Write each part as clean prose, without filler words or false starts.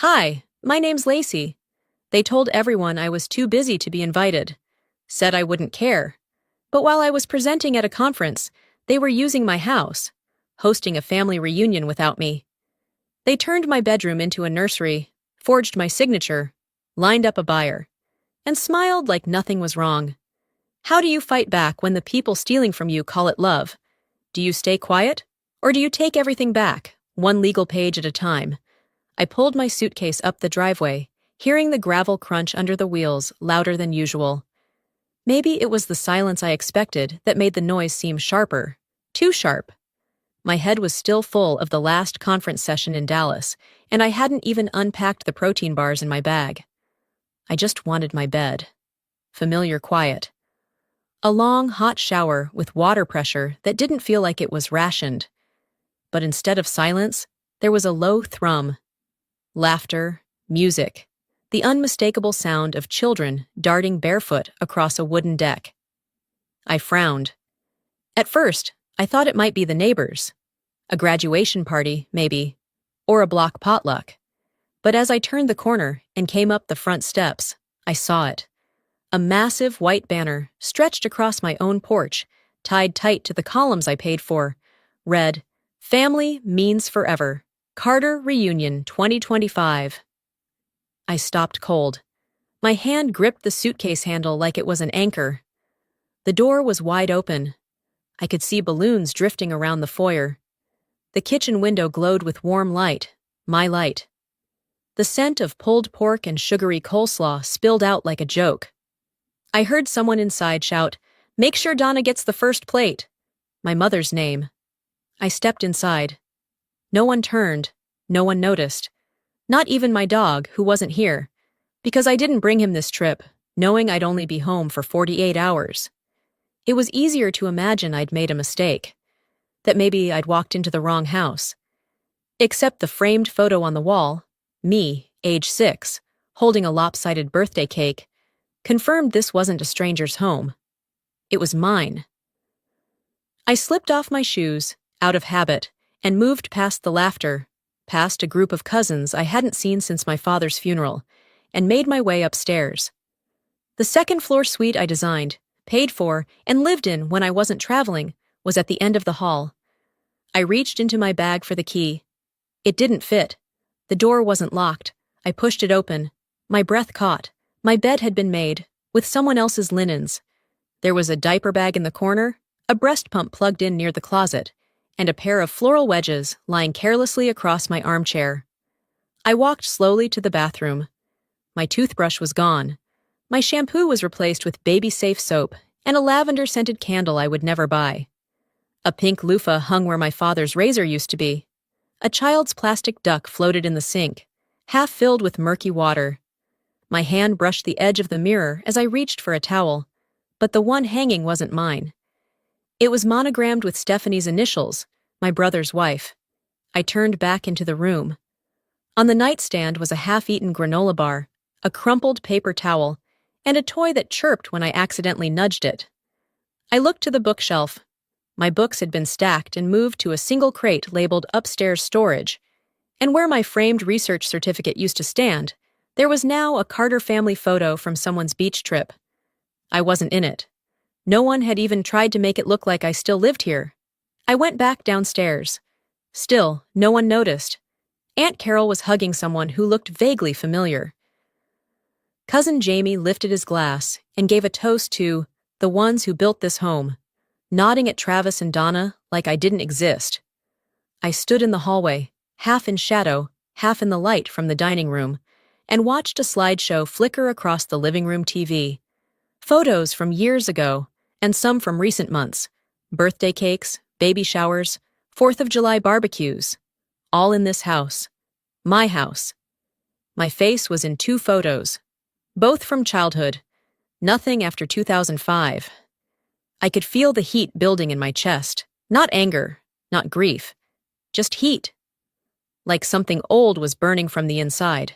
Hi, my name's Lacey. They told everyone I was too busy to be invited. Said I wouldn't care. But while I was presenting at a conference, they were using my house, hosting a family reunion without me. They turned my bedroom into a nursery, forged my signature, lined up a buyer, and smiled like nothing was wrong. How do you fight back when the people stealing from you call it love? Do you stay quiet? Or do you take everything back, one legal page at a time? I pulled my suitcase up the driveway, hearing the gravel crunch under the wheels louder than usual. Maybe it was the silence I expected that made the noise seem sharper. Too sharp. My head was still full of the last conference session in Dallas, and I hadn't even unpacked the protein bars in my bag. I just wanted my bed. Familiar quiet. A long, hot shower with water pressure that didn't feel like it was rationed. But instead of silence, there was a low thrum. Laughter, music, the unmistakable sound of children darting barefoot across a wooden deck. I frowned. At first, I thought it might be the neighbors. A graduation party, maybe, or a block potluck. But as I turned the corner and came up the front steps, I saw it. A massive white banner stretched across my own porch, tied tight to the columns I paid for, read, "Family means forever. Carter Reunion 2025. I stopped cold. My hand gripped the suitcase handle like it was an anchor. The door was wide open. I could see balloons drifting around the foyer. The kitchen window glowed with warm light, my light. The scent of pulled pork and sugary coleslaw spilled out like a joke. I heard someone inside shout, "Make sure Donna gets the first plate." My mother's name. I stepped inside. No one turned. No one noticed. Not even my dog, who wasn't here. Because I didn't bring him this trip, knowing I'd only be home for 48 hours. It was easier to imagine I'd made a mistake. That maybe I'd walked into the wrong house. Except the framed photo on the wall, me, age 6, holding a lopsided birthday cake, confirmed this wasn't a stranger's home. It was mine. I slipped off my shoes, out of habit, and moved past the laughter, past a group of cousins I hadn't seen since my father's funeral, and made my way upstairs. The second-floor suite I designed, paid for, and lived in when I wasn't traveling was at the end of the hall. I reached into my bag for the key. It didn't fit. The door wasn't locked. I pushed it open. My breath caught. My bed had been made, with someone else's linens. There was a diaper bag in the corner, a breast pump plugged in near the closet, and a pair of floral wedges lying carelessly across my armchair. I walked slowly to the bathroom. My toothbrush was gone. My shampoo was replaced with baby-safe soap and a lavender-scented candle I would never buy. A pink loofah hung where my father's razor used to be. A child's plastic duck floated in the sink, half filled with murky water. My hand brushed the edge of the mirror as I reached for a towel, but the one hanging wasn't mine. It was monogrammed with Stephanie's initials, my brother's wife. I turned back into the room. On the nightstand was a half-eaten granola bar, a crumpled paper towel, and a toy that chirped when I accidentally nudged it. I looked to the bookshelf. My books had been stacked and moved to a single crate labeled upstairs storage, and where my framed research certificate used to stand, there was now a Carter family photo from someone's beach trip. I wasn't in it. No one had even tried to make it look like I still lived here. I went back downstairs. Still, no one noticed. Aunt Carol was hugging someone who looked vaguely familiar. Cousin Jamie lifted his glass and gave a toast to the ones who built this home, nodding at Travis and Donna like I didn't exist. I stood in the hallway, half in shadow, half in the light from the dining room, and watched a slideshow flicker across the living room TV. Photos from years ago, and some from recent months. Birthday cakes, baby showers, 4th of July barbecues. All in this house. My house. My face was in 2 photos. Both from childhood. Nothing after 2005. I could feel the heat building in my chest. Not anger, not grief. Just heat. Like something old was burning from the inside.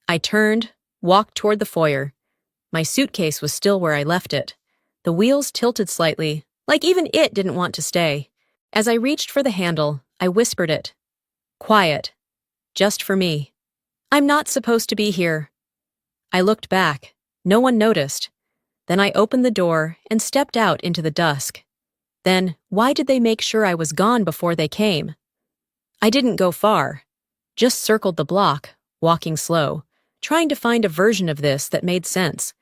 I turned, walked toward the foyer. My suitcase was still where I left it. The wheels tilted slightly, like even it didn't want to stay. As I reached for the handle, I whispered it. Quiet. Just for me. I'm not supposed to be here. I looked back. No one noticed. Then I opened the door and stepped out into the dusk. Then, why did they make sure I was gone before they came? I didn't go far. Just circled the block, walking slow, trying to find a version of this that made sense.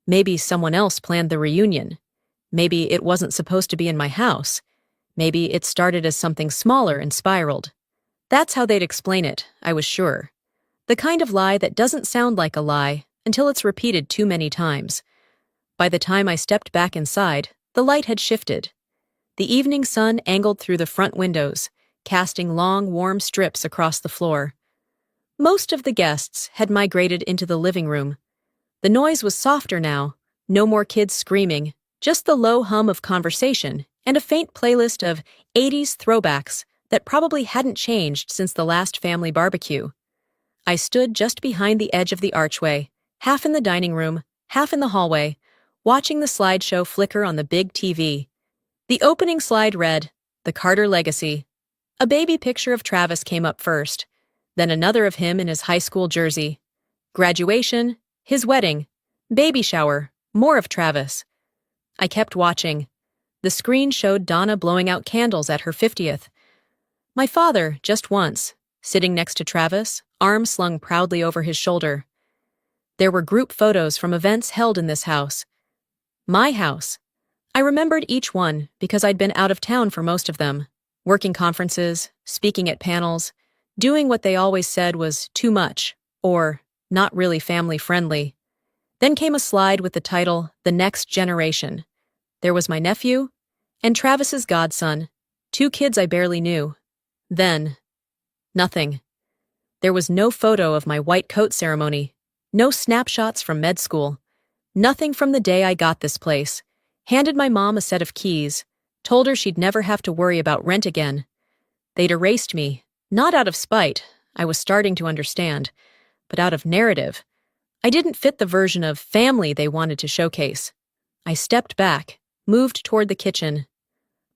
Maybe someone else planned the reunion. Maybe it wasn't supposed to be in my house. Maybe it started as something smaller and spiraled. That's how they'd explain it, I was sure. The kind of lie that doesn't sound like a lie until it's repeated too many times. By the time I stepped back inside, the light had shifted. The evening sun angled through the front windows, casting long, warm strips across the floor. Most of the guests had migrated into the living room. The noise was softer now, no more kids screaming, just the low hum of conversation and a faint playlist of 80s throwbacks that probably hadn't changed since the last family barbecue. I stood just behind the edge of the archway, half in the dining room, half in the hallway, watching the slideshow flicker on the big TV. The opening slide read, "The Carter Legacy." A baby picture of Travis came up first, then another of him in his high school jersey. Graduation, his wedding, baby shower, more of Travis. I kept watching. The screen showed Donna blowing out candles at her 50th. My father, just once, sitting next to Travis, arms slung proudly over his shoulder. There were group photos from events held in this house. My house. I remembered each one because I'd been out of town for most of them, working conferences, speaking at panels, doing what they always said was too much, or not really family-friendly. Then came a slide with the title, "The Next Generation." There was my nephew and Travis's godson, 2 kids I barely knew. Then, nothing. There was no photo of my white coat ceremony, no snapshots from med school, nothing from the day I got this place, handed my mom a set of keys, told her she'd never have to worry about rent again. They'd erased me, not out of spite, I was starting to understand, but out of narrative. I didn't fit the version of family they wanted to showcase. I stepped back, moved toward the kitchen.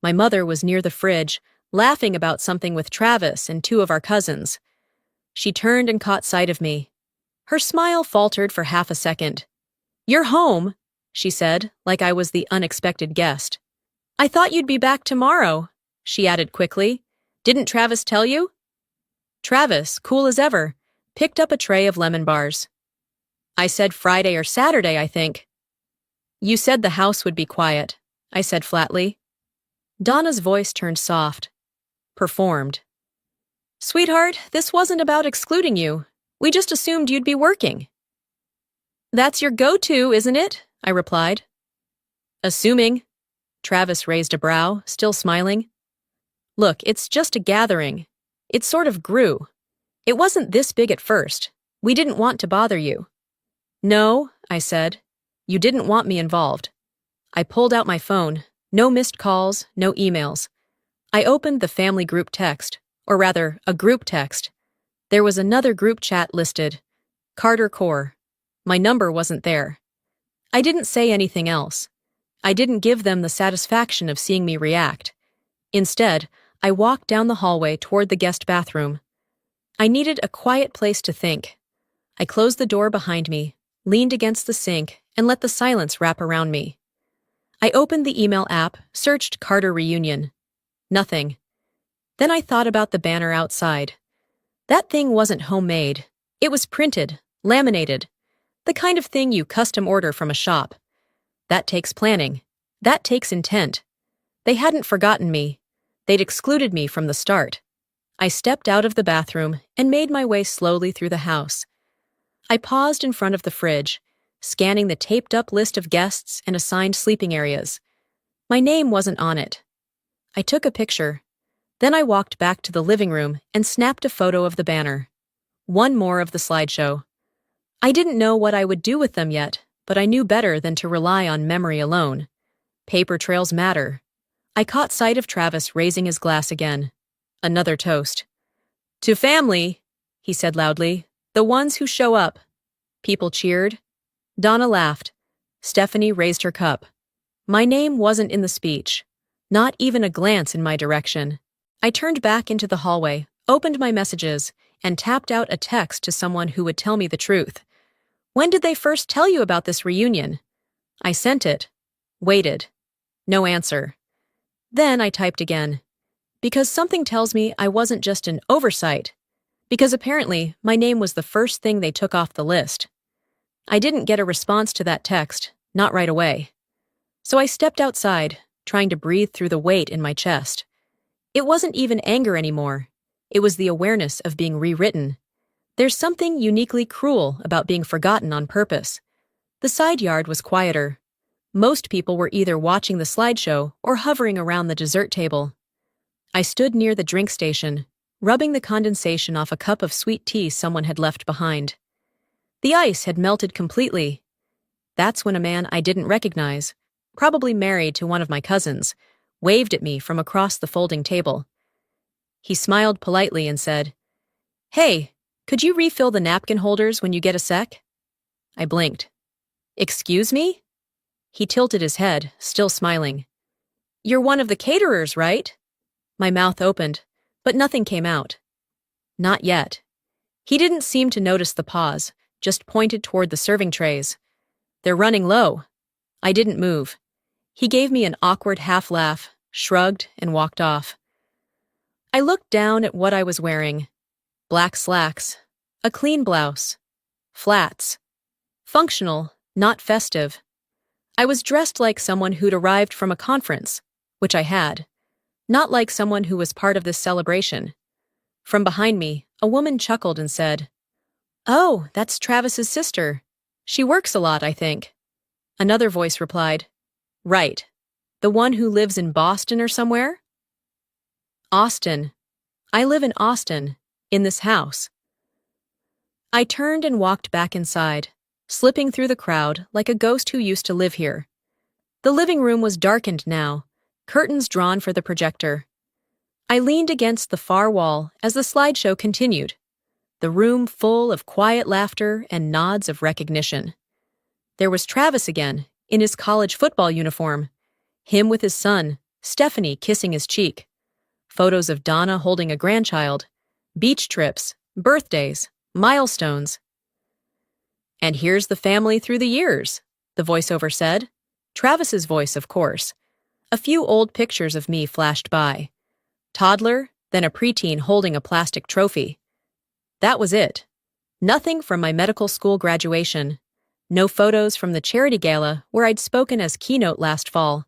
My mother was near the fridge, laughing about something with Travis and 2 of our cousins. She turned and caught sight of me. Her smile faltered for half a second. "You're home," she said, like I was the unexpected guest. "I thought you'd be back tomorrow," she added quickly. "Didn't Travis tell you?" Travis, cool as ever, picked up a tray of lemon bars. "I said Friday or Saturday, I think." "You said the house would be quiet," I said flatly. Donna's voice turned soft. Performed. "Sweetheart, this wasn't about excluding you. We just assumed you'd be working." "That's your go-to, isn't it?" I replied. "Assuming." Travis raised a brow, still smiling. "Look, it's just a gathering. It sort of grew. It wasn't this big at first. We didn't want to bother you." "No," I said. "You didn't want me involved." I pulled out my phone. No missed calls, no emails. I opened the family group text, or rather, a group text. There was another group chat listed, Carter Core. My number wasn't there. I didn't say anything else. I didn't give them the satisfaction of seeing me react. Instead, I walked down the hallway toward the guest bathroom. I needed a quiet place to think. I closed the door behind me, leaned against the sink, and let the silence wrap around me. I opened the email app, searched Carter Reunion. Nothing. Then I thought about the banner outside. That thing wasn't homemade. It was printed, laminated, the kind of thing you custom order from a shop. That takes planning. That takes intent. They hadn't forgotten me. They'd excluded me from the start. I stepped out of the bathroom and made my way slowly through the house. I paused in front of the fridge, scanning the taped-up list of guests and assigned sleeping areas. My name wasn't on it. I took a picture. Then I walked back to the living room and snapped a photo of the banner. One more of the slideshow. I didn't know what I would do with them yet, but I knew better than to rely on memory alone. Paper trails matter. I caught sight of Travis raising his glass again. Another toast. "To family," he said loudly. "The ones who show up." People cheered. Donna laughed. Stephanie raised her cup. My name wasn't in the speech. Not even a glance in my direction. I turned back into the hallway, opened my messages, and tapped out a text to someone who would tell me the truth. When did they first tell you about this reunion? I sent it. Waited. No answer. Then I typed again. Because something tells me I wasn't just an oversight. Because apparently my name was the first thing they took off the list. I didn't get a response to that text, not right away. So I stepped outside, trying to breathe through the weight in my chest. It wasn't even anger anymore. It was the awareness of being rewritten. There's something uniquely cruel about being forgotten on purpose. The side yard was quieter. Most people were either watching the slideshow or hovering around the dessert table. I stood near the drink station, rubbing the condensation off a cup of sweet tea someone had left behind. The ice had melted completely. That's when a man I didn't recognize, probably married to one of my cousins, waved at me from across the folding table. He smiled politely and said, "Hey, could you refill the napkin holders when you get a sec?" I blinked. "Excuse me?" He tilted his head, still smiling. "You're one of the caterers, right?" My mouth opened, but nothing came out. Not yet. He didn't seem to notice the pause, just pointed toward the serving trays. "They're running low." I didn't move. He gave me an awkward half-laugh, shrugged, and walked off. I looked down at what I was wearing. Black slacks, a clean blouse, flats. Functional, not festive. I was dressed like someone who'd arrived from a conference, which I had, not like someone who was part of this celebration. From behind me, a woman chuckled and said, "Oh, that's Travis's sister. She works a lot, I think." Another voice replied, "Right. The one who lives in Boston or somewhere?" Austin. I live in Austin, in this house. I turned and walked back inside, slipping through the crowd like a ghost who used to live here. The living room was darkened now, curtains drawn for the projector. I leaned against the far wall as the slideshow continued, the room full of quiet laughter and nods of recognition. There was Travis again, in his college football uniform, him with his son, Stephanie kissing his cheek, photos of Donna holding a grandchild, beach trips, birthdays, milestones. "And here's the family through the years," the voiceover said. Travis's voice, of course. A few old pictures of me flashed by. Toddler, then a preteen holding a plastic trophy. That was it. Nothing from my medical school graduation. No photos from the charity gala where I'd spoken as keynote last fall.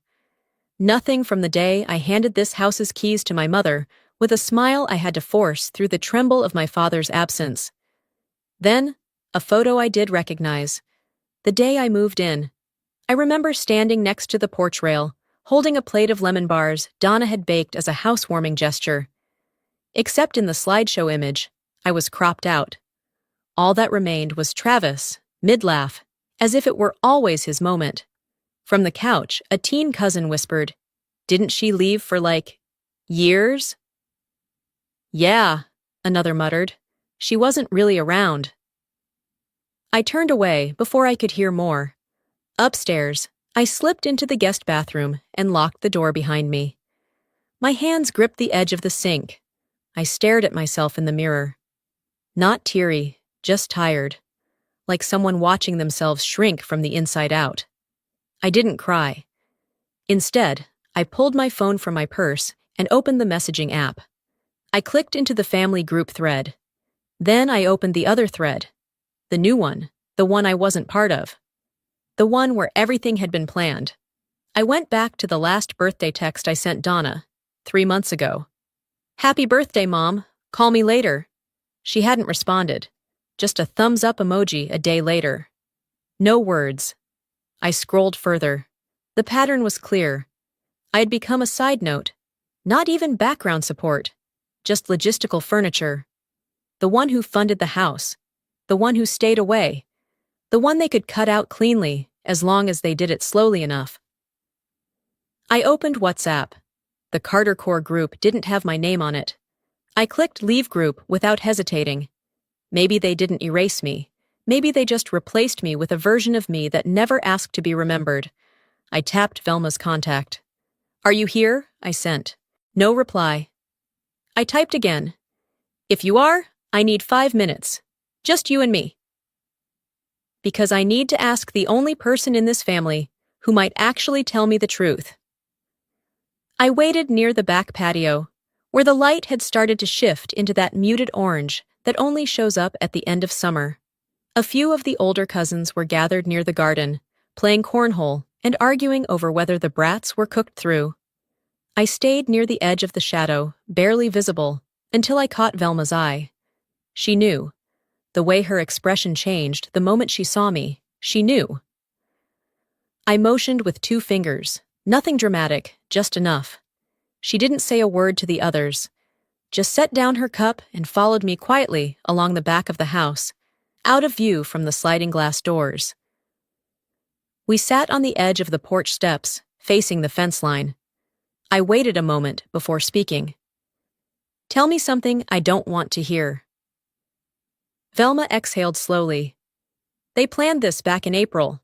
Nothing from the day I handed this house's keys to my mother with a smile I had to force through the tremble of my father's absence. Then, a photo I did recognize. The day I moved in. I remember standing next to the porch rail, holding a plate of lemon bars Donna had baked as a housewarming gesture. Except in the slideshow image, I was cropped out. All that remained was Travis, mid-laugh, as if it were always his moment. From the couch, a teen cousin whispered, "Didn't she leave for, years?" "Yeah," another muttered. "She wasn't really around." I turned away before I could hear more. Upstairs, I slipped into the guest bathroom and locked the door behind me. My hands gripped the edge of the sink. I stared at myself in the mirror. Not teary, just tired, like someone watching themselves shrink from the inside out. I didn't cry. Instead, I pulled my phone from my purse and opened the messaging app. I clicked into the family group thread. Then I opened the other thread. The new one, the one I wasn't part of. The one where everything had been planned. I went back to the last birthday text I sent Donna, 3 months ago. "Happy birthday, Mom. Call me later." She hadn't responded. Just a thumbs-up emoji a day later. No words. I scrolled further. The pattern was clear. I had become a side note. Not even background support. Just logistical furniture. The one who funded the house. The one who stayed away. The one they could cut out cleanly, as long as they did it slowly enough. I opened WhatsApp. The Carter Core group didn't have my name on it. I clicked Leave Group without hesitating. Maybe they didn't erase me. Maybe they just replaced me with a version of me that never asked to be remembered. I tapped Velma's contact. "Are you here?" I sent. No reply. I typed again. "If you are, I need 5 minutes. Just you and me. Because I need to ask the only person in this family who might actually tell me the truth. I waited near the back patio, where the light had started to shift into that muted orange that only shows up at the end of summer. A few of the older cousins were gathered near the garden, playing cornhole and arguing over whether the brats were cooked through. I stayed near the edge of the shadow, barely visible, until I caught Velma's eye. She knew. The way her expression changed the moment she saw me, she knew. I motioned with 2 fingers, nothing dramatic, just enough. She didn't say a word to the others, just set down her cup and followed me quietly along the back of the house, out of view from the sliding glass doors. We sat on the edge of the porch steps, facing the fence line. I waited a moment before speaking. Tell me something I don't want to hear. Velma exhaled slowly. They planned this back in April.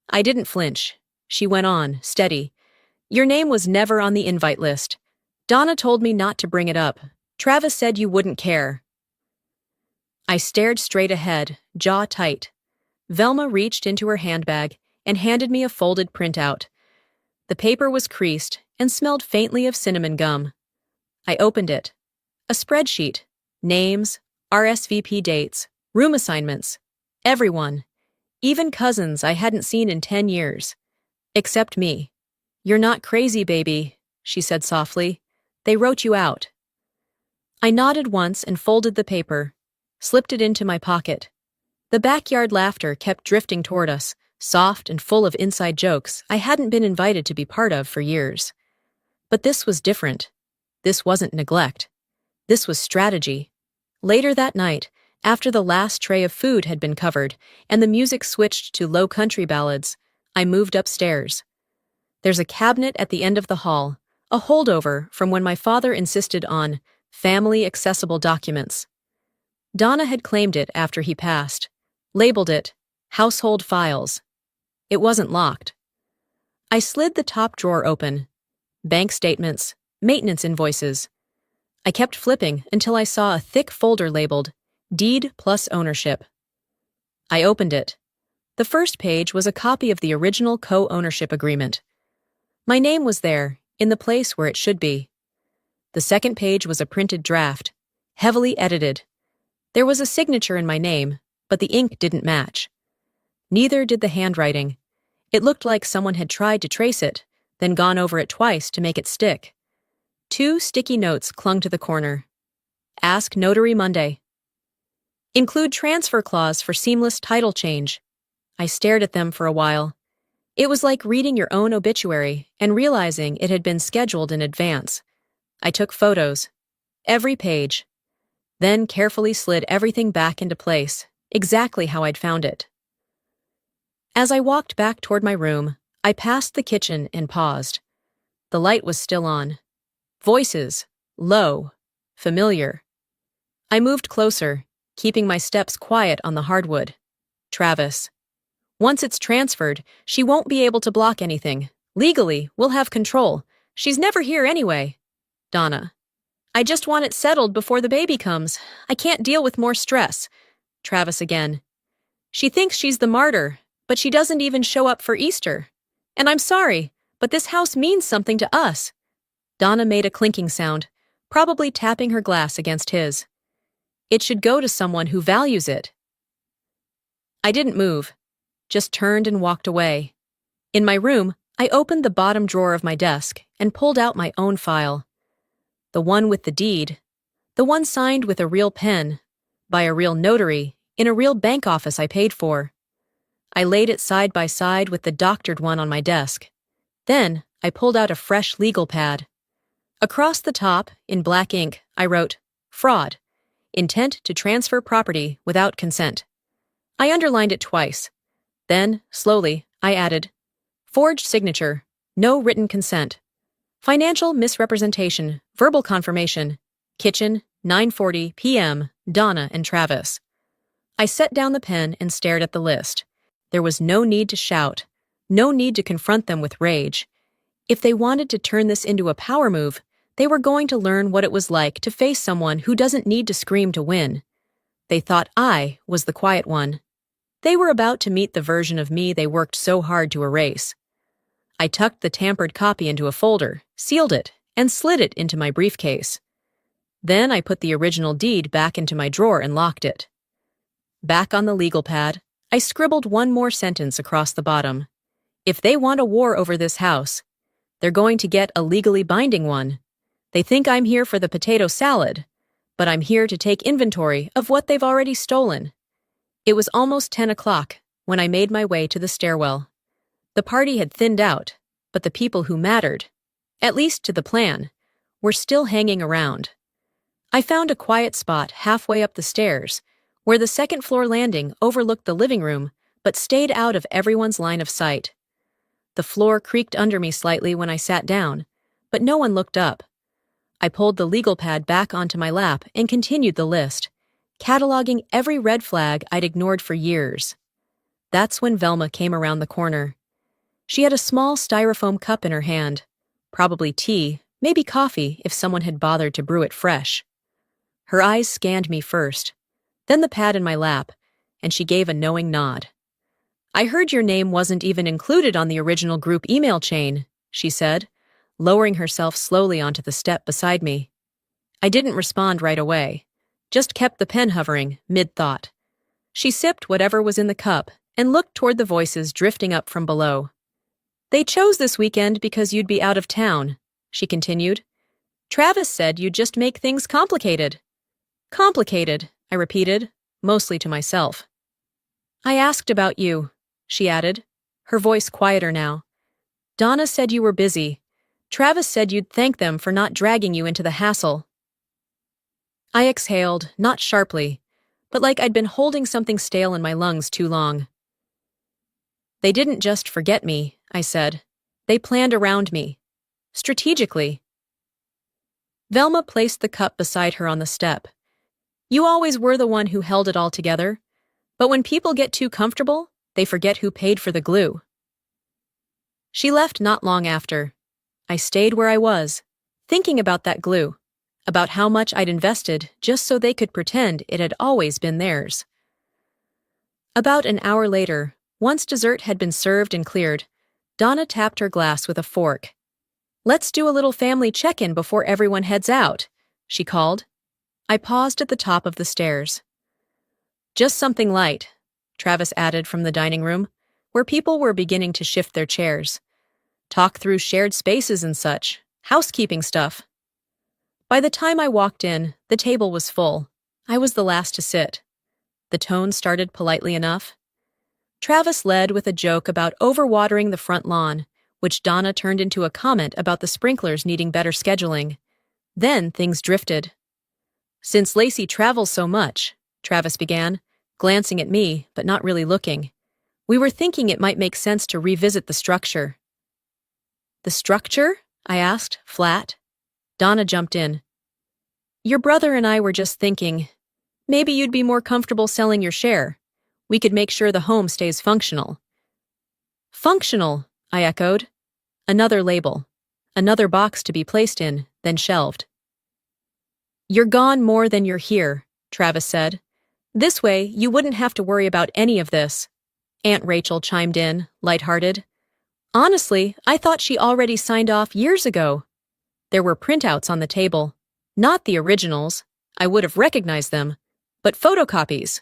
I didn't flinch. She went on, steady. Your name was never on the invite list. Donna told me not to bring it up. Travis said you wouldn't care. I stared straight ahead, jaw tight. Velma reached into her handbag and handed me a folded printout. The paper was creased and smelled faintly of cinnamon gum. I opened it. A spreadsheet. Names, RSVP dates, room assignments. Everyone. Even cousins I hadn't seen in 10 years. Except me. You're not crazy, baby, she said softly. They wrote you out. I nodded once and folded the paper, slipped it into my pocket. The backyard laughter kept drifting toward us, soft and full of inside jokes I hadn't been invited to be part of for years. But this was different. This wasn't neglect. This was strategy. Later that night, after the last tray of food had been covered and the music switched to low country ballads, I moved upstairs. There's a cabinet at the end of the hall, a holdover from when my father insisted on family-accessible documents. Donna had claimed it after he passed, labeled it household files. It wasn't locked. I slid the top drawer open. Bank statements, maintenance invoices. I kept flipping until I saw a thick folder labeled Deed plus Ownership. I opened it. The first page was a copy of the original co-ownership agreement. My name was there, in the place where it should be. The second page was a printed draft, heavily edited. There was a signature in my name, but the ink didn't match. Neither did the handwriting. It looked like someone had tried to trace it, then gone over it twice to make it stick. 2 sticky notes clung to the corner. Ask Notary Monday. Include transfer clause for seamless title change. I stared at them for a while. It was like reading your own obituary and realizing it had been scheduled in advance. I took photos. Every page. Then carefully slid everything back into place, exactly how I'd found it. As I walked back toward my room, I passed the kitchen and paused. The light was still on. Voices, low, familiar. I moved closer, keeping my steps quiet on the hardwood. Travis. Once it's transferred, she won't be able to block anything. Legally, we'll have control. She's never here anyway. Donna. I just want it settled before the baby comes. I can't deal with more stress. Travis again. She thinks she's the martyr, but she doesn't even show up for Easter. And I'm sorry, but this house means something to us. Donna made a clinking sound, probably tapping her glass against his. It should go to someone who values it. I didn't move, just turned and walked away. In my room, I opened the bottom drawer of my desk and pulled out my own file. The one with the deed. The one signed with a real pen, by a real notary, in a real bank office I paid for. I laid it side by side with the doctored one on my desk. Then, I pulled out a fresh legal pad. Across the top, in black ink, I wrote, Fraud. Intent to transfer property without consent. I underlined it twice. Then, slowly, I added, Forged signature, no written consent. Financial misrepresentation, verbal confirmation. Kitchen, 9:40 p.m., Donna and Travis. I set down the pen and stared at the list. There was no need to shout, no need to confront them with rage. If they wanted to turn this into a power move, they were going to learn what it was like to face someone who doesn't need to scream to win. They thought I was the quiet one. They were about to meet the version of me they worked so hard to erase. I tucked the tampered copy into a folder, sealed it, and slid it into my briefcase. Then I put the original deed back into my drawer and locked it. Back on the legal pad, I scribbled one more sentence across the bottom. If they want a war over this house, they're going to get a legally binding one. They think I'm here for the potato salad, but I'm here to take inventory of what they've already stolen. It was almost 10 o'clock when I made my way to the stairwell. The party had thinned out, but the people who mattered, at least to the plan, were still hanging around. I found a quiet spot halfway up the stairs, where the second-floor landing overlooked the living room but stayed out of everyone's line of sight. The floor creaked under me slightly when I sat down, but no one looked up. I pulled the legal pad back onto my lap and continued the list, cataloging every red flag I'd ignored for years. That's when Velma came around the corner. She had a small styrofoam cup in her hand, probably tea, maybe coffee if someone had bothered to brew it fresh. Her eyes scanned me first, then the pad in my lap, and she gave a knowing nod. I heard your name wasn't even included on the original group email chain, she said, lowering herself slowly onto the step beside me. I didn't respond right away, just kept the pen hovering, mid-thought. She sipped whatever was in the cup and looked toward the voices drifting up from below. They chose this weekend because you'd be out of town, she continued. Travis said you'd just make things complicated. Complicated, I repeated, mostly to myself. I asked about you, she added, her voice quieter now. Donna said you were busy. Travis said you'd thank them for not dragging you into the hassle. I exhaled, not sharply, but like I'd been holding something stale in my lungs too long. They didn't just forget me, I said. They planned around me. Strategically. Velma placed the cup beside her on the step. You always were the one who held it all together, but when people get too comfortable, they forget who paid for the glue. She left not long after. I stayed where I was, thinking about that glue, about how much I'd invested just so they could pretend it had always been theirs. About an hour later, once dessert had been served and cleared, Donna tapped her glass with a fork. Let's do a little family check-in before everyone heads out, she called. I paused at the top of the stairs. Just something light, Travis added from the dining room, where people were beginning to shift their chairs. Talk through shared spaces and such, housekeeping stuff. By the time I walked in, the table was full. I was the last to sit. The tone started politely enough. Travis led with a joke about overwatering the front lawn, which Donna turned into a comment about the sprinklers needing better scheduling. Then things drifted. Since Lacey travels so much, Travis began, glancing at me, but not really looking. We were thinking it might make sense to revisit the structure. The structure? I asked, flat. Donna jumped in. Your brother and I were just thinking, maybe you'd be more comfortable selling your share. We could make sure the home stays functional. Functional, I echoed. Another label. Another box to be placed in, then shelved. You're gone more than you're here, Travis said. This way, you wouldn't have to worry about any of this. Aunt Rachel chimed in, lighthearted. Honestly, I thought she already signed off years ago. There were printouts on the table. Not the originals. I would have recognized them. But photocopies.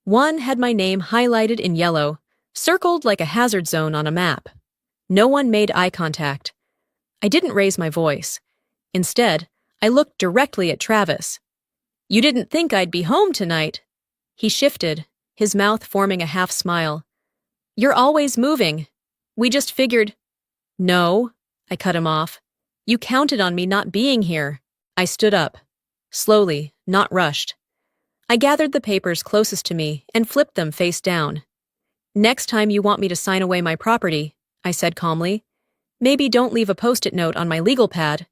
One had my name highlighted in yellow, circled like a hazard zone on a map. No one made eye contact. I didn't raise my voice. Instead, I looked directly at Travis. You didn't think I'd be home tonight? He shifted, his mouth forming a half smile. You're always moving. We just figured. No, I cut him off. You counted on me not being here. I stood up. Slowly, not rushed. I gathered the papers closest to me and flipped them face down. Next time you want me to sign away my property, I said calmly, maybe don't leave a post-it note on my legal pad.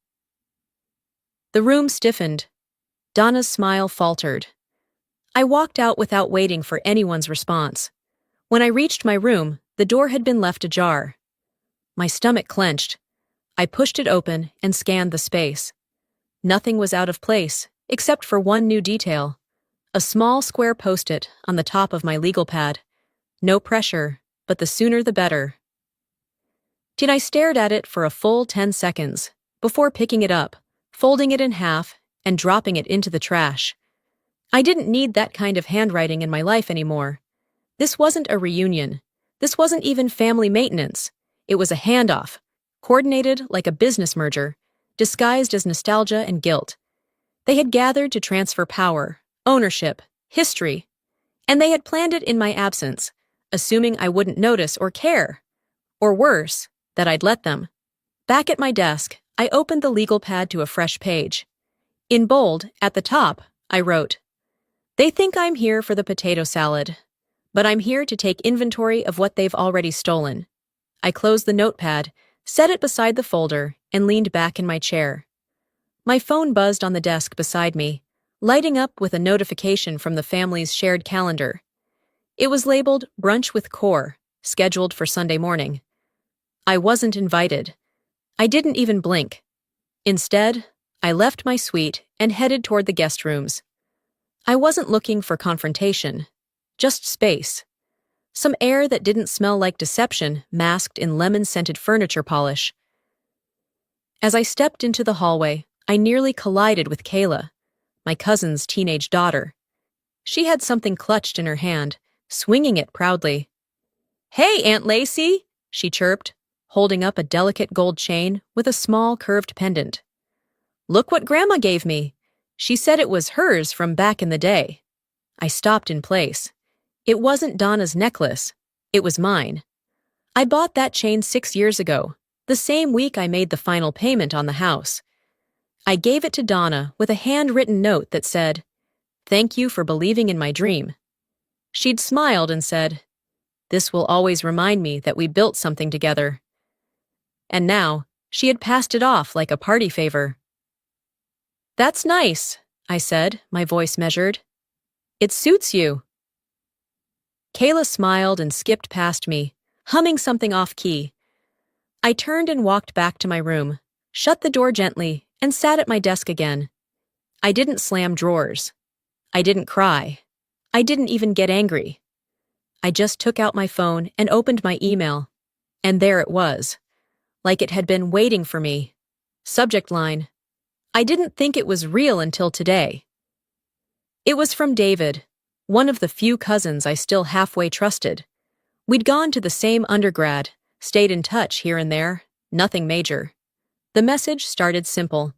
The room stiffened. Donna's smile faltered. I walked out without waiting for anyone's response. When I reached my room, the door had been left ajar. My stomach clenched. I pushed it open and scanned the space. Nothing was out of place, except for one new detail. A small square post-it on the top of my legal pad. No pressure, but the sooner the better. I stared at it for a full 10 seconds, before picking it up, folding it in half, and dropping it into the trash. I didn't need that kind of handwriting in my life anymore. This wasn't a reunion. This wasn't even family maintenance. It was a handoff, coordinated like a business merger, disguised as nostalgia and guilt. They had gathered to transfer power, ownership, history, and they had planned it in my absence, assuming I wouldn't notice or care. Or worse, that I'd let them. Back at my desk, I opened the legal pad to a fresh page. In bold, at the top, I wrote, "They think I'm here for the potato salad, but I'm here to take inventory of what they've already stolen." I closed the notepad, set it beside the folder, and leaned back in my chair. My phone buzzed on the desk beside me, lighting up with a notification from the family's shared calendar. It was labeled Brunch with Core, scheduled for Sunday morning. I wasn't invited. I didn't even blink. Instead, I left my suite and headed toward the guest rooms. I wasn't looking for confrontation, just space. Some air that didn't smell like deception masked in lemon-scented furniture polish. As I stepped into the hallway, I nearly collided with Kayla, my cousin's teenage daughter. She had something clutched in her hand, swinging it proudly. "Hey, Aunt Lacey," she chirped, holding up a delicate gold chain with a small curved pendant. "Look what Grandma gave me. She said it was hers from back in the day." I stopped in place. It wasn't Donna's necklace. It was mine. I bought that chain 6 years ago, the same week I made the final payment on the house. I gave it to Donna with a handwritten note that said, "Thank you for believing in my dream." She'd smiled and said, "This will always remind me that we built something together." And now, she had passed it off like a party favor. "That's nice," I said, my voice measured. "It suits you." Kayla smiled and skipped past me, humming something off-key. I turned and walked back to my room, shut the door gently, and sat at my desk again. I didn't slam drawers. I didn't cry. I didn't even get angry. I just took out my phone and opened my email. And there it was, like it had been waiting for me. Subject line: "I didn't think it was real until today." It was from David, one of the few cousins I still halfway trusted. We'd gone to the same undergrad, stayed in touch here and there, nothing major. The message started simple.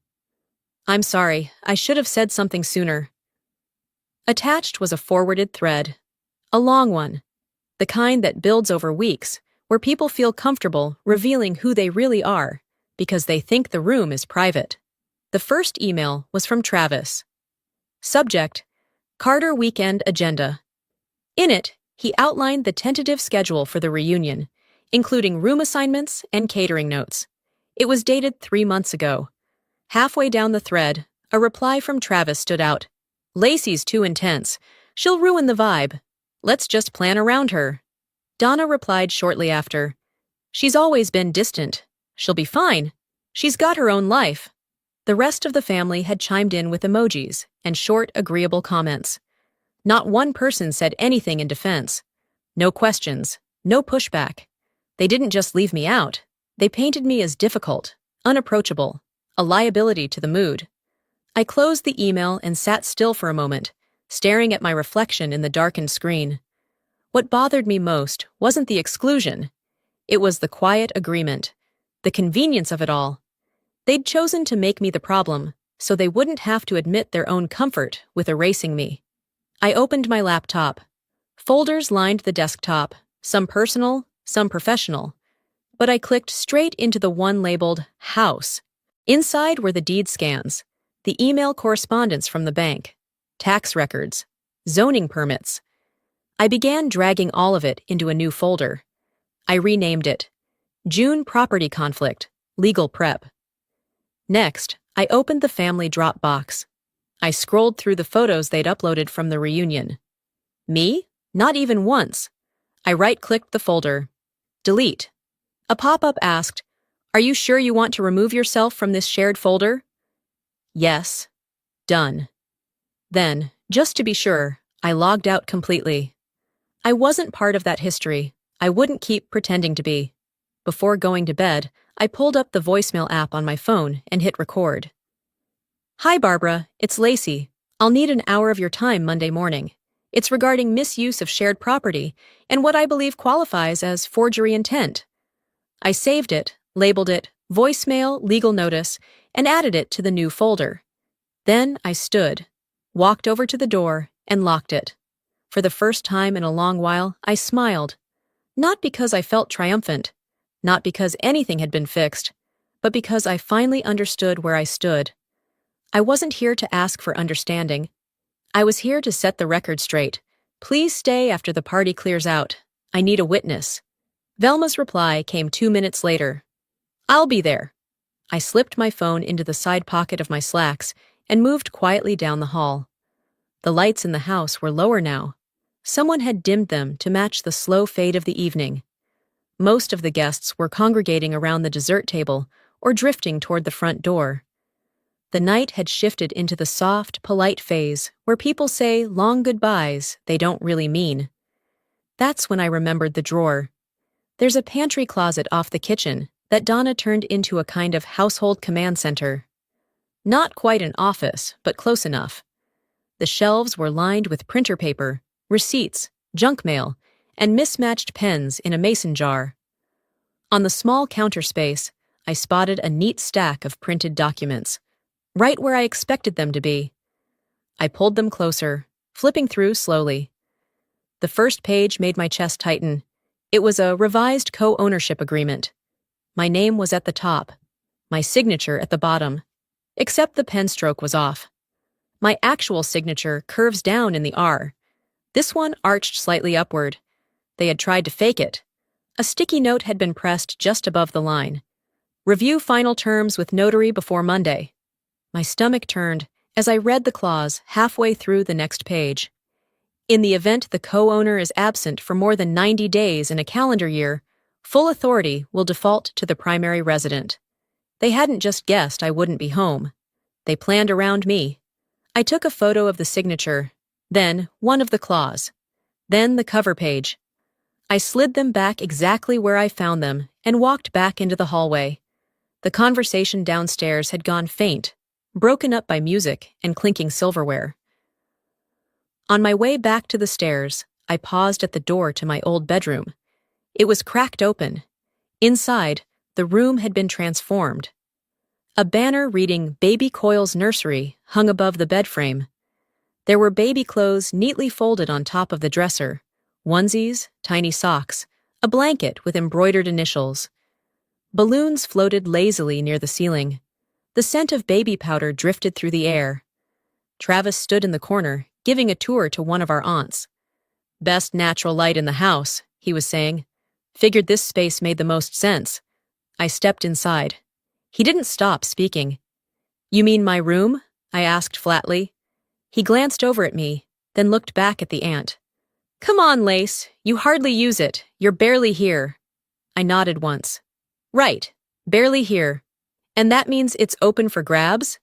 "I'm sorry, I should have said something sooner." Attached was a forwarded thread. A long one. The kind that builds over weeks, where people feel comfortable revealing who they really are, because they think the room is private. The first email was from Travis. Subject: Carter Weekend Agenda. In it, he outlined the tentative schedule for the reunion, including room assignments and catering notes. It was dated 3 months ago. Halfway down the thread, a reply from Travis stood out. "Lacey's too intense. She'll ruin the vibe. Let's just plan around her." Donna replied shortly after. "She's always been distant. She'll be fine. She's got her own life." The rest of the family had chimed in with emojis and short, agreeable comments. Not one person said anything in defense. No questions, no pushback. They didn't just leave me out. They painted me as difficult, unapproachable, a liability to the mood. I closed the email and sat still for a moment, staring at my reflection in the darkened screen. What bothered me most wasn't the exclusion. It was the quiet agreement, the convenience of it all. They'd chosen to make me the problem, so they wouldn't have to admit their own comfort with erasing me. I opened my laptop. Folders lined the desktop, some personal, some professional. But I clicked straight into the one labeled House. Inside were the deed scans, the email correspondence from the bank, tax records, zoning permits. I began dragging all of it into a new folder. I renamed it June Property Conflict, Legal Prep. Next, I opened the family Dropbox. I scrolled through the photos they'd uploaded from the reunion. Me? Not even once. I right-clicked the folder. Delete. A pop-up asked, "Are you sure you want to remove yourself from this shared folder?" Yes. Done. Then, Just to be sure, I logged out completely. I wasn't part of that history. I wouldn't keep pretending to be. Before going to bed, I pulled up the voicemail app on my phone and hit record. Hi Barbara, it's Lacey. I'll need an hour of your time Monday morning. It's regarding misuse of shared property and what I believe qualifies as forgery intent. I saved it, labeled it voicemail legal notice, and added it to the new folder. Then I stood, walked over to the door, and locked it. For the first time in a long while, I smiled. Not because I felt triumphant, not because anything had been fixed, but because I finally understood where I stood. I wasn't here to ask for understanding. I was here to set the record straight. Please stay after the party clears out. I need a witness. Velma's reply came 2 minutes later. I'll be there. I slipped my phone into the side pocket of my slacks and moved quietly down the hall. The lights in the house were lower now. Someone had dimmed them to match the slow fade of the evening. Most of the guests were congregating around the dessert table or drifting toward the front door. The night had shifted into the soft, polite phase where people say long goodbyes they don't really mean. That's when I remembered the drawer. There's a pantry closet off the kitchen that Donna turned into a kind of household command center. Not quite an office, but close enough. The shelves were lined with printer paper, receipts, junk mail, and mismatched pens in a mason jar. On the small counter space, I spotted a neat stack of printed documents, right where I expected them to be. I pulled them closer, flipping through slowly. The first page made my chest tighten. It was a revised co-ownership agreement. My name was at the top, my signature at the bottom, except the pen stroke was off. My actual signature curves down in the R. This one arched slightly upward. They had tried to fake it. A sticky note had been pressed just above the line. Review final terms with notary before Monday. My stomach turned as I read the clause halfway through the next page. In the event the co-owner is absent for more than 90 days in a calendar year, full authority will default to the primary resident. They hadn't just guessed I wouldn't be home. They planned around me. I took a photo of the signature, then one of the clause, then the cover page. I slid them back exactly where I found them and walked back into the hallway. The conversation downstairs had gone faint, broken up by music and clinking silverware. On my way back to the stairs, I paused at the door to my old bedroom. It was cracked open. Inside, the room had been transformed. A banner reading Baby Coyle's Nursery hung above the bed frame. There were baby clothes neatly folded on top of the dresser, onesies, tiny socks, a blanket with embroidered initials. Balloons floated lazily near the ceiling. The scent of baby powder drifted through the air. Travis stood in the corner, giving a tour to one of our aunts. Best natural light in the house, he was saying. Figured this space made the most sense. I stepped inside. He didn't stop speaking. You mean my room? I asked flatly. He glanced over at me, then looked back at the aunt. Come on, Lace. You hardly use it. You're barely here. I nodded once. Right. Barely here. And that means it's open for grabs?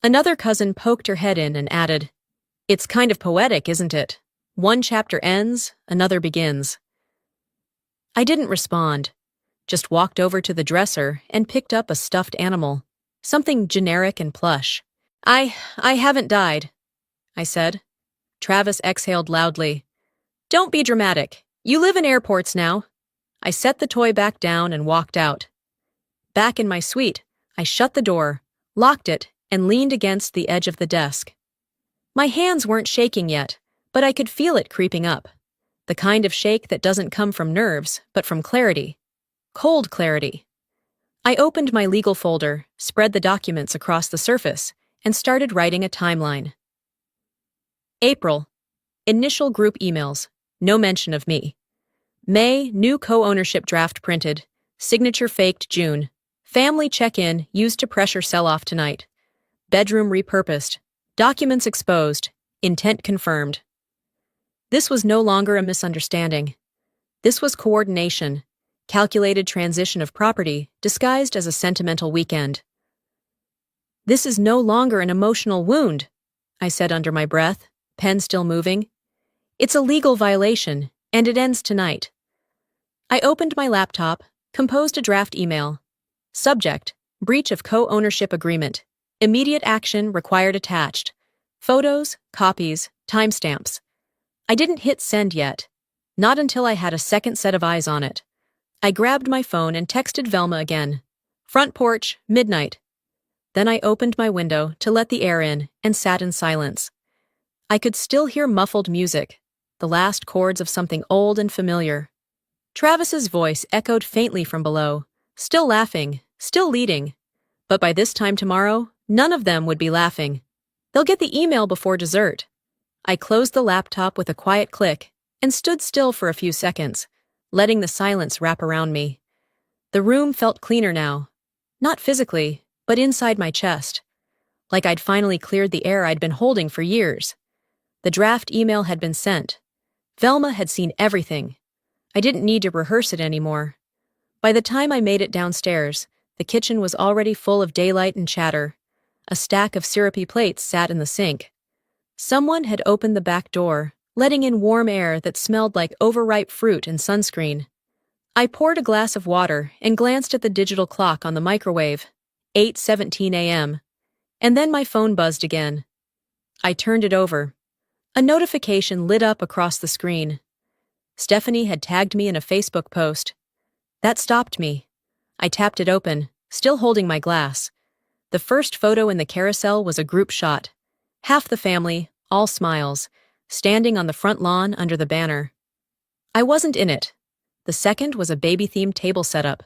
Another cousin poked her head in and added, It's kind of poetic, isn't it? One chapter ends, another begins. I didn't respond, just walked over to the dresser and picked up a stuffed animal, something generic and plush. I haven't died, I said. Travis exhaled loudly. Don't be dramatic. You live in airports now. I set the toy back down and walked out. Back in my suite, I shut the door, locked it, and leaned against the edge of the desk. My hands weren't shaking yet, but I could feel it creeping up. The kind of shake that doesn't come from nerves, but from clarity. Cold clarity. I opened my legal folder, spread the documents across the surface, and started writing a timeline. April. Initial group emails. No mention of me. May, new co-ownership draft printed. Signature faked June. Family check-in used to pressure sell-off tonight. Bedroom repurposed. Documents exposed. Intent confirmed. This was no longer a misunderstanding. This was coordination, calculated transition of property disguised as a sentimental weekend. This is no longer an emotional wound, I said under my breath. pen still moving. It's a legal violation, and it ends tonight. I opened my laptop, composed a draft email. Subject: breach of co-ownership agreement. Immediate action required attached. Photos, copies, timestamps. I didn't hit send yet. Not until I had a second set of eyes on it. I grabbed my phone and texted Velma again. Front porch, midnight. Then I opened my window to let the air in and sat in silence. I could still hear muffled music, the last chords of something old and familiar. Travis's voice echoed faintly from below, still laughing, still leading. But by this time tomorrow, none of them would be laughing. They'll get the email before dessert. I closed the laptop with a quiet click and stood still for a few seconds, letting the silence wrap around me. The room felt cleaner now. Not physically, but inside my chest. Like I'd finally cleared the air I'd been holding for years. The draft email had been sent. Velma had seen everything. I didn't need to rehearse it anymore. By the time I made it downstairs, the kitchen was already full of daylight and chatter. A stack of syrupy plates sat in the sink. Someone had opened the back door, letting in warm air that smelled like overripe fruit and sunscreen. I poured a glass of water and glanced at the digital clock on the microwave, 8:17 a.m., and then my phone buzzed again. I turned it over. A notification lit up across the screen. Stephanie had tagged me in a Facebook post. That stopped me. I tapped it open, still holding my glass. The first photo in the carousel was a group shot. Half the family, all smiles, standing on the front lawn under the banner. I wasn't in it. The second was a baby-themed table setup.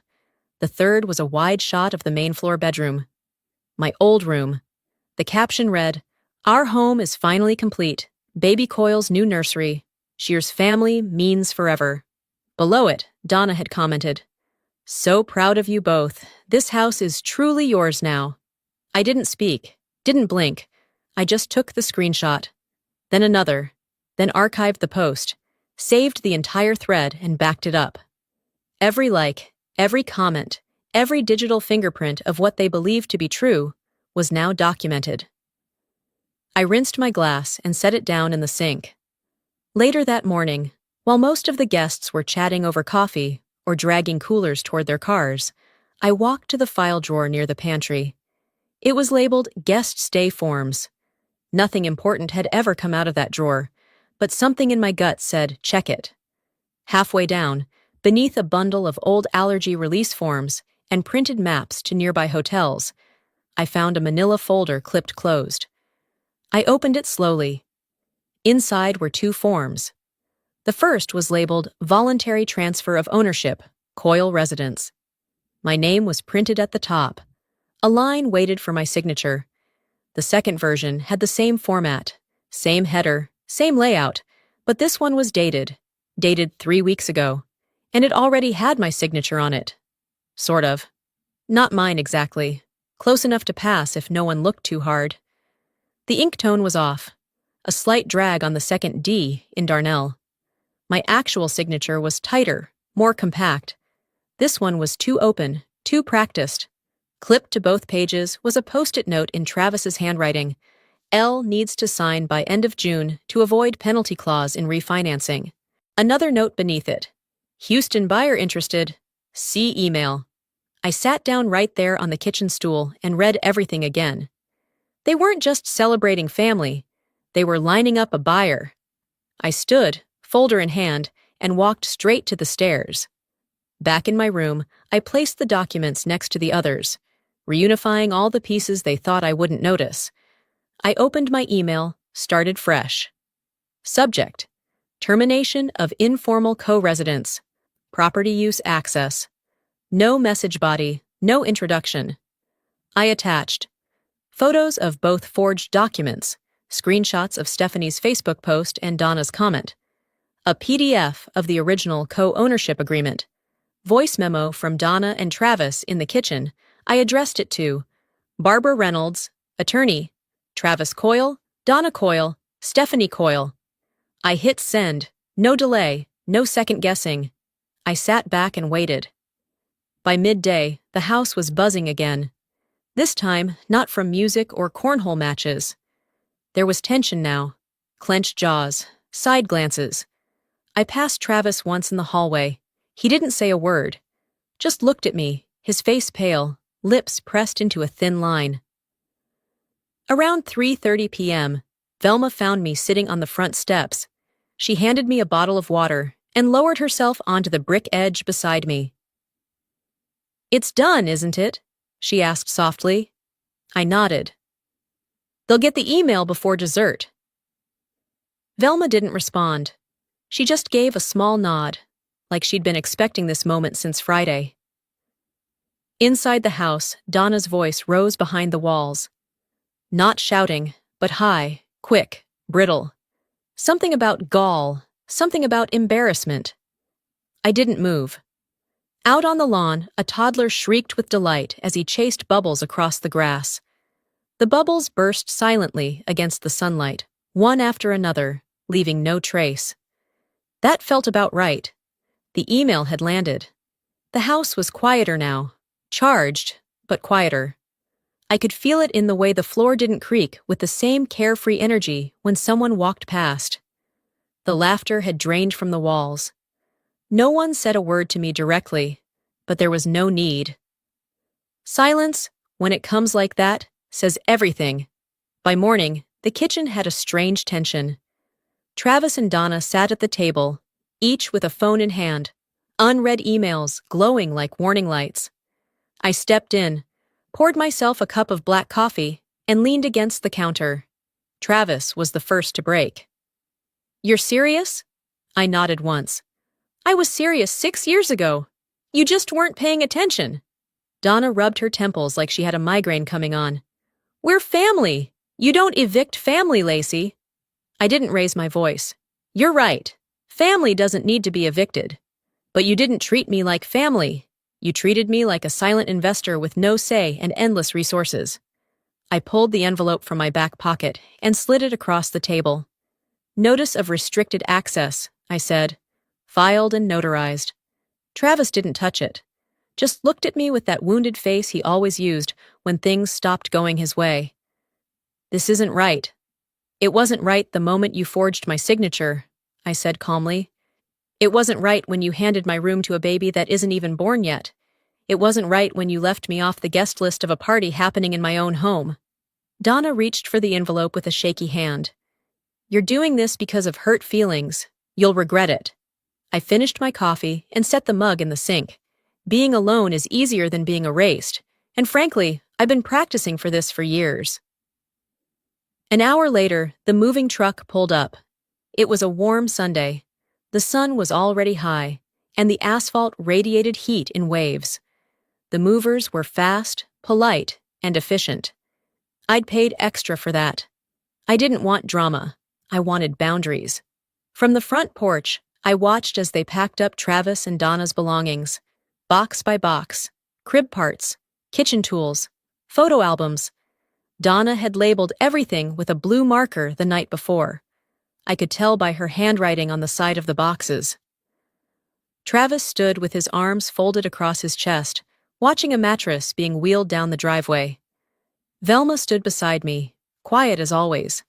The third was a wide shot of the main floor bedroom. My old room. The caption read, "Our home is finally complete. Baby Coyle's new nursery. Shear's family means forever." Below it, Donna had commented, "So proud of you both. This house is truly yours now." I didn't speak, didn't blink. I just took the screenshot. Then another. Then archived the post, saved the entire thread and backed it up. Every like, every comment, every digital fingerprint of what they believed to be true was now documented. I rinsed my glass and set it down in the sink. Later that morning, while most of the guests were chatting over coffee or dragging coolers toward their cars, I walked to the file drawer near the pantry. It was labeled Guest Stay Forms. Nothing important had ever come out of that drawer, but something in my gut said, check it. Halfway down, beneath a bundle of old allergy release forms and printed maps to nearby hotels, I found a manila folder clipped closed. I opened it slowly. Inside were two forms. The first was labeled Voluntary Transfer of Ownership, Coyle Residence. My name was printed at the top. A line waited for my signature. The second version had the same format, same header, same layout, but this one was dated 3 weeks ago, and it already had my signature on it. Sort of. Not mine exactly. Close enough to pass if no one looked too hard. The ink tone was off. A slight drag on the second D in Darnell. My actual signature was tighter, more compact. This one was too open, too practiced. Clipped to both pages was a post-it note in Travis's handwriting. L needs to sign by end of June to avoid penalty clause in refinancing. Another note beneath it. Houston buyer interested. See email. I sat down right there on the kitchen stool and read everything again. They weren't just celebrating family. They were lining up a buyer. I stood, folder in hand, and walked straight to the stairs. Back in my room, I placed the documents next to the others, reunifying all the pieces they thought I wouldn't notice. I opened my email, started fresh. Subject: termination of informal co-residence. Property use access. No message body, no introduction. I attached photos of both forged documents, screenshots of Stephanie's Facebook post and Donna's comment, a PDF of the original co-ownership agreement, voice memo from Donna and Travis in the kitchen. I addressed it to Barbara Reynolds, attorney, Travis Coyle, Donna Coyle, Stephanie Coyle. I hit send, no delay, no second guessing. I sat back and waited. By midday, the house was buzzing again. This time, not from music or cornhole matches. There was tension now, clenched jaws, side glances. I passed Travis once in the hallway. He didn't say a word, just looked at me, his face pale, lips pressed into a thin line. Around 3:30 p.m., Velma found me sitting on the front steps. She handed me a bottle of water and lowered herself onto the brick edge beside me. "It's done, isn't it?" she asked softly. I nodded. "They'll get the email before dessert." Velma didn't respond. She just gave a small nod, like she'd been expecting this moment since Friday. Inside the house, Donna's voice rose behind the walls. Not shouting, but high, quick, brittle. Something about gall, something about embarrassment. I didn't move. Out on the lawn, a toddler shrieked with delight as he chased bubbles across the grass. The bubbles burst silently against the sunlight, one after another, leaving no trace. That felt about right. The email had landed. The house was quieter now, charged, but quieter. I could feel it in the way the floor didn't creak with the same carefree energy when someone walked past. The laughter had drained from the walls. No one said a word to me directly, but there was no need. Silence, when it comes like that, says everything. By morning, the kitchen had a strange tension. Travis and Donna sat at the table, each with a phone in hand, unread emails glowing like warning lights. I stepped in, poured myself a cup of black coffee, and leaned against the counter. Travis was the first to break. "You're serious?" I nodded once. "I was serious 6 years ago. You just weren't paying attention." Donna rubbed her temples like she had a migraine coming on. "We're family. You don't evict family, Lacey." I didn't raise my voice. "You're right. Family doesn't need to be evicted. But you didn't treat me like family. You treated me like a silent investor with no say and endless resources." I pulled the envelope from my back pocket and slid it across the table. "Notice of restricted access," I said. Filed and notarized. Travis didn't touch it. Just looked at me with that wounded face he always used when things stopped going his way. "This isn't right." "It wasn't right the moment you forged my signature," I said calmly. "It wasn't right when you handed my room to a baby that isn't even born yet. It wasn't right when you left me off the guest list of a party happening in my own home." Donna reached for the envelope with a shaky hand. "You're doing this because of hurt feelings. You'll regret it." I finished my coffee and set the mug in the sink. Being alone is easier than being erased, and frankly, I've been practicing for this for years. An hour later, the moving truck pulled up. It was a warm Sunday. The sun was already high, and the asphalt radiated heat in waves. The movers were fast, polite, and efficient. I'd paid extra for that. I didn't want drama. I wanted boundaries. From the front porch, I watched as they packed up Travis and Donna's belongings, box by box, crib parts, kitchen tools, photo albums. Donna had labeled everything with a blue marker the night before. I could tell by her handwriting on the side of the boxes. Travis stood with his arms folded across his chest, watching a mattress being wheeled down the driveway. Velma stood beside me, quiet as always.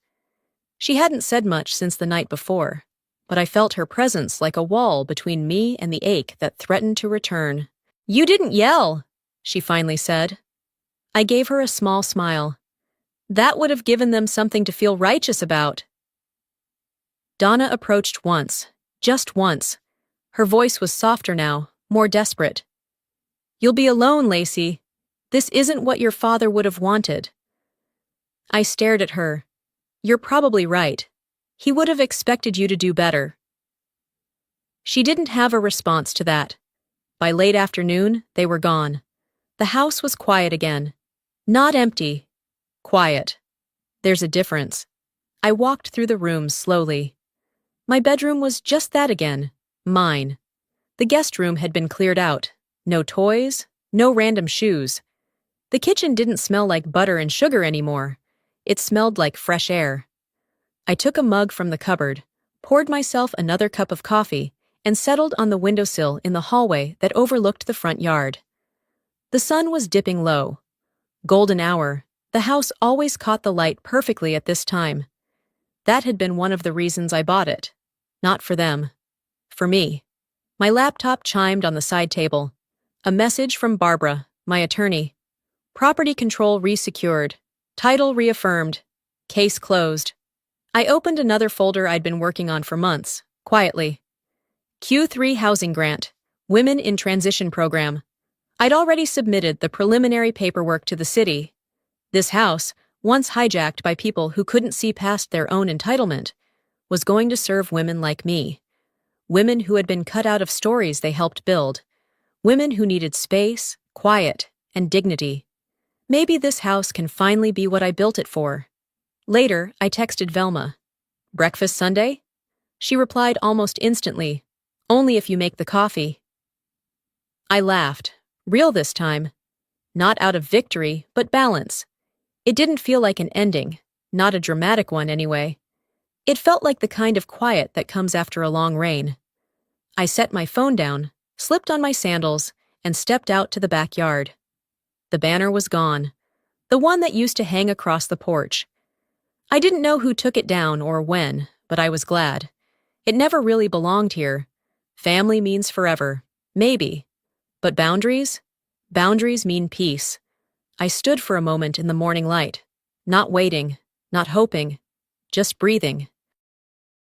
She hadn't said much since the night before, but I felt her presence like a wall between me and the ache that threatened to return. "You didn't yell," she finally said. I gave her a small smile. "That would have given them something to feel righteous about." Donna approached once, just once. Her voice was softer now, more desperate. "You'll be alone, Lacey. This isn't what your father would have wanted." I stared at her. "You're probably right. He would have expected you to do better." She didn't have a response to that. By late afternoon, they were gone. The house was quiet again. Not empty. Quiet. There's a difference. I walked through the rooms slowly. My bedroom was just that again. Mine. The guest room had been cleared out. No toys, no random shoes. The kitchen didn't smell like butter and sugar anymore. It smelled like fresh air. I took a mug from the cupboard, poured myself another cup of coffee, and settled on the windowsill in the hallway that overlooked the front yard. The sun was dipping low. Golden hour. The house always caught the light perfectly at this time. That had been one of the reasons I bought it. Not for them. For me. My laptop chimed on the side table. A message from Barbara, my attorney. Property control resecured. Title reaffirmed. Case closed. I opened another folder I'd been working on for months, quietly. Q3 Housing Grant. Women in Transition Program. I'd already submitted the preliminary paperwork to the city. This house, once hijacked by people who couldn't see past their own entitlement, was going to serve women like me. Women who had been cut out of stories they helped build. Women who needed space, quiet, and dignity. Maybe this house can finally be what I built it for. Later, I texted Velma. Breakfast Sunday? She replied almost instantly. Only if you make the coffee. I laughed. Real this time. Not out of victory, but balance. It didn't feel like an ending, not a dramatic one anyway. It felt like the kind of quiet that comes after a long rain. I set my phone down, slipped on my sandals, and stepped out to the backyard. The banner was gone. The one that used to hang across the porch. I didn't know who took it down or when, but I was glad. It never really belonged here. Family means forever. Maybe. But boundaries? Boundaries mean peace. I stood for a moment in the morning light. Not waiting, not hoping, just breathing.